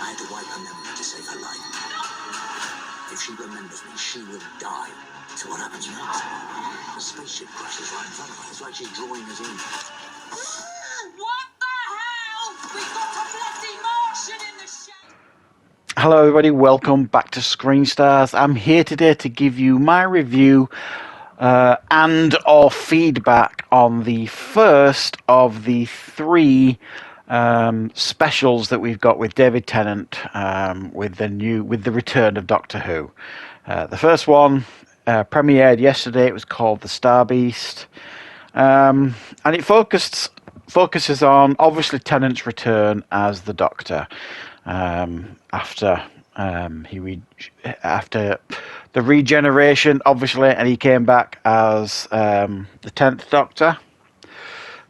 I had to wipe her memory to save her life. If she remembers me, she will die. So what happens next? The spaceship crashes right in front of her. It's like she's drawing us in. What the hell? We've got a bloody Martian in the shade. Hello everybody, welcome back to Screenstars. I'm here today to give you my review and or feedback on the first of the three specials that we've got with David Tennant with the return of Doctor Who. The first one premiered yesterday. It was called The Star Beast, and it focuses on obviously Tennant's return as the Doctor after the regeneration, obviously, and he came back as the 10th Doctor,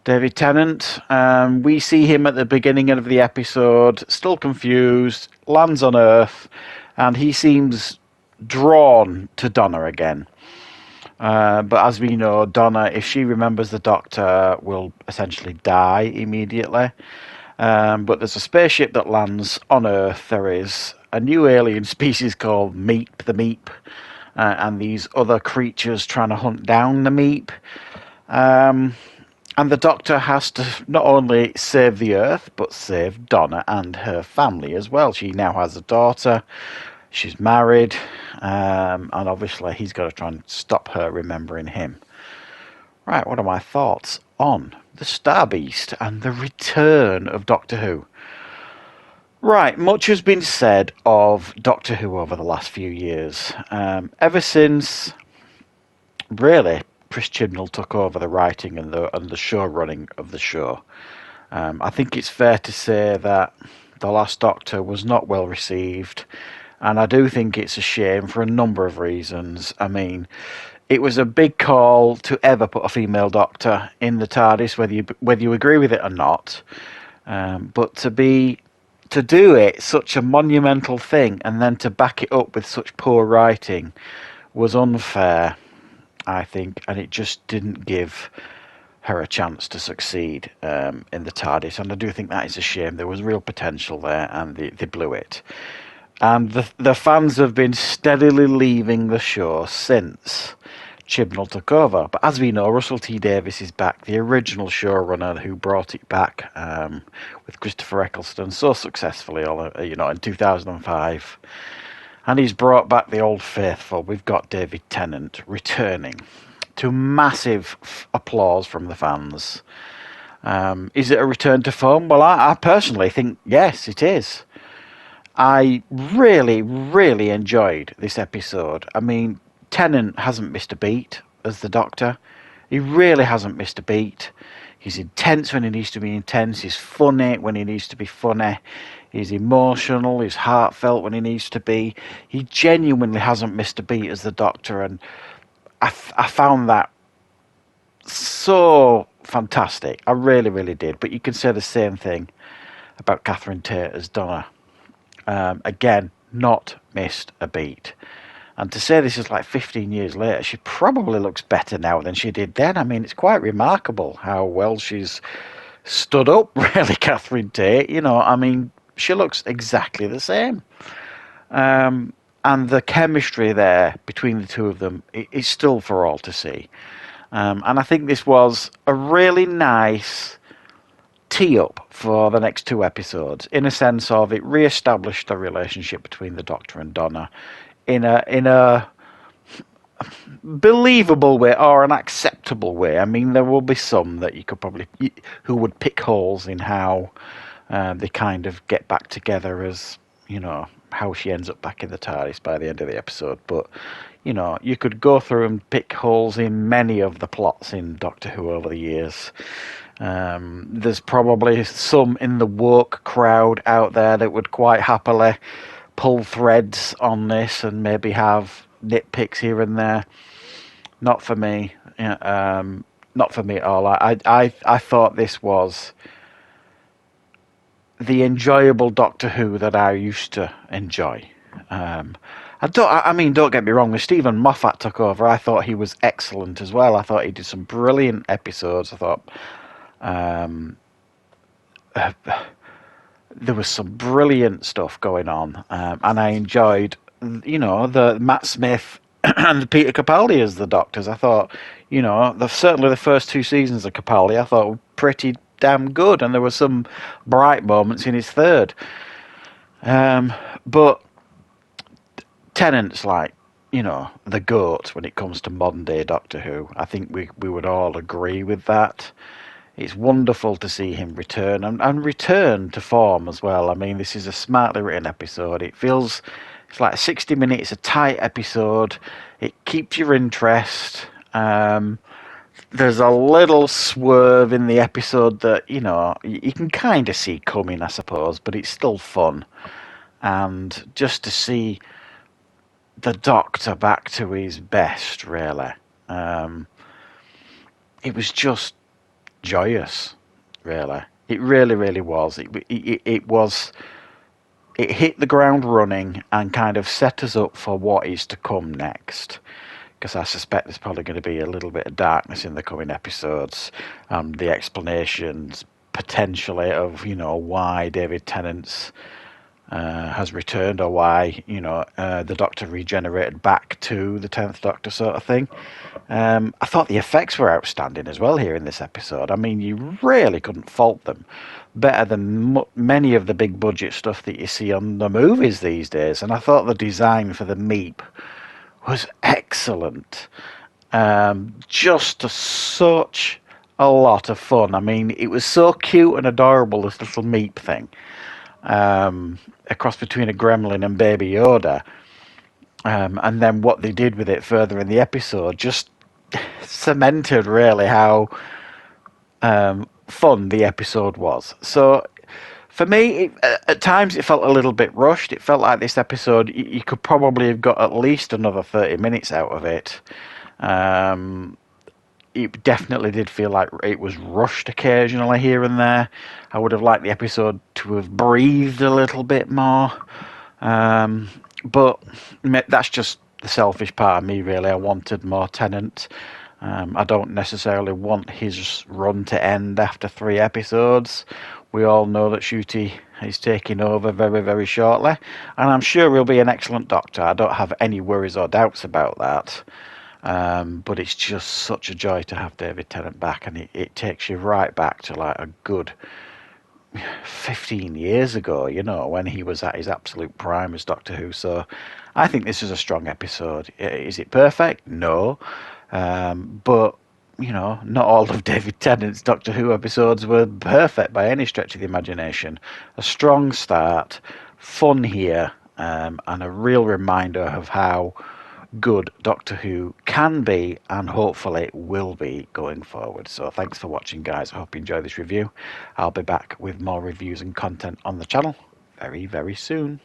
David Tennant. We see him at the beginning of the episode, still confused, lands on Earth, and he seems drawn to Donna again. But as we know, Donna, if she remembers the Doctor, will essentially die immediately. But there's a spaceship that lands on Earth. There is a new alien species called Meep, the Meep, and these other creatures trying to hunt down the Meep. And the Doctor has to not only save the Earth, but save Donna and her family as well. She now has a daughter. She's married. And obviously he's got to try and stop her remembering him. Right, what are my thoughts on The Star Beast and the return of Doctor Who? Right, much has been said of Doctor Who over the last few years. Ever since, really, Chris Chibnall took over the writing and the show running of the show. I think it's fair to say that The Last Doctor was not well received, and I do think it's a shame for a number of reasons. I mean, it was a big call to ever put a female Doctor in the TARDIS, whether you agree with it or not. But to do it, such a monumental thing, and then to back it up with such poor writing was unfair, I think, and it just didn't give her a chance to succeed in the TARDIS, and I do think that is a shame. There was real potential there, and they blew it. And the fans have been steadily leaving the show since Chibnall took over. But as we know, Russell T Davies is back, the original showrunner who brought it back with Christopher Eccleston so successfully, in 2005. And he's brought back the old faithful. We've got David Tennant returning to massive applause from the fans. Is it a return to form? Well, I personally think yes, it is. I really, really enjoyed this episode. I mean, Tennant hasn't missed a beat as the Doctor. He really hasn't missed a beat. He's intense when he needs to be intense. He's funny when he needs to be funny. He's emotional. He's heartfelt when he needs to be. He genuinely hasn't missed a beat as the Doctor, and I found that so fantastic. I really, really did. But you can say the same thing about Catherine Tate as Donna. Again, not missed a beat. And to say this is like 15 years later, she probably looks better now than she did then. I mean, it's quite remarkable how well she's stood up, really, Catherine Tate. I mean, she looks exactly the same. And the chemistry there between the two of them is still for all to see. And I think this was a really nice tee-up for the next two episodes, in a sense of it re-established the relationship between the Doctor and Donna in a believable way or an acceptable way. I mean, there will be some that you could probably who would pick holes in how they kind of get back together, as how she ends up back in the TARDIS by the end of the episode. But you could go through and pick holes in many of the plots in Doctor Who over the years. There's probably some in the woke crowd out there that would quite happily pull threads on this and maybe have nitpicks here and there. Not for me. Not for me at all. I thought this was the enjoyable Doctor Who that I used to enjoy. Don't get me wrong, when Stephen Moffat took over, I thought he was excellent as well. I thought he did some brilliant episodes. I thought there was some brilliant stuff going on, and I enjoyed, the Matt Smith and Peter Capaldi as the Doctors. I thought, certainly the first two seasons of Capaldi, I thought were pretty damn good, and there were some bright moments in his third. But Tennant's like, the goat when it comes to modern day Doctor Who. I think we would all agree with that. It's wonderful to see him return and return to form as well. I mean, this is a smartly written episode. It's like 60 minutes, a tight episode. It keeps your interest. There's a little swerve in the episode that, you can kind of see coming, I suppose, but it's still fun. And just to see the Doctor back to his best, really. It was just joyous, really. It really, really was. It was. It hit the ground running and kind of set us up for what is to come next. Because I suspect there's probably going to be a little bit of darkness in the coming episodes. The explanations potentially of why David Tennant's has returned, or why the Doctor regenerated back to the 10th Doctor, sort of thing. I thought the effects were outstanding as well here in this episode. I mean, you really couldn't fault them. Better than many of the big budget stuff that you see on the movies these days. And I thought the design for the Meep was excellent. Just such a lot of fun. I mean, it was so cute and adorable, this little Meep thing. A cross between a gremlin and Baby Yoda. And then what they did with it further in the episode just cemented really how fun the episode was. So for me, at times it felt a little bit rushed. It felt like this episode, you could probably have got at least another 30 minutes out of it. It definitely did feel like it was rushed occasionally here and there. I would have liked the episode to have breathed a little bit more. But that's just the selfish part of me, really. I wanted more Tennant. I don't necessarily want his run to end after 3 episodes. We all know that Ncuti is taking over very, very shortly. And I'm sure he'll be an excellent Doctor. I don't have any worries or doubts about that. But it's just such a joy to have David Tennant back, and it takes you right back to like a good 15 years ago, when he was at his absolute prime as Doctor Who. So I think this is a strong episode. Is it perfect? No. But, not all of David Tennant's Doctor Who episodes were perfect by any stretch of the imagination. A strong start, fun here, and a real reminder of how good Doctor Who can be and hopefully will be going forward. So thanks for watching, guys. I hope you enjoy this review. I'll be back with more reviews and content on the channel very, very soon.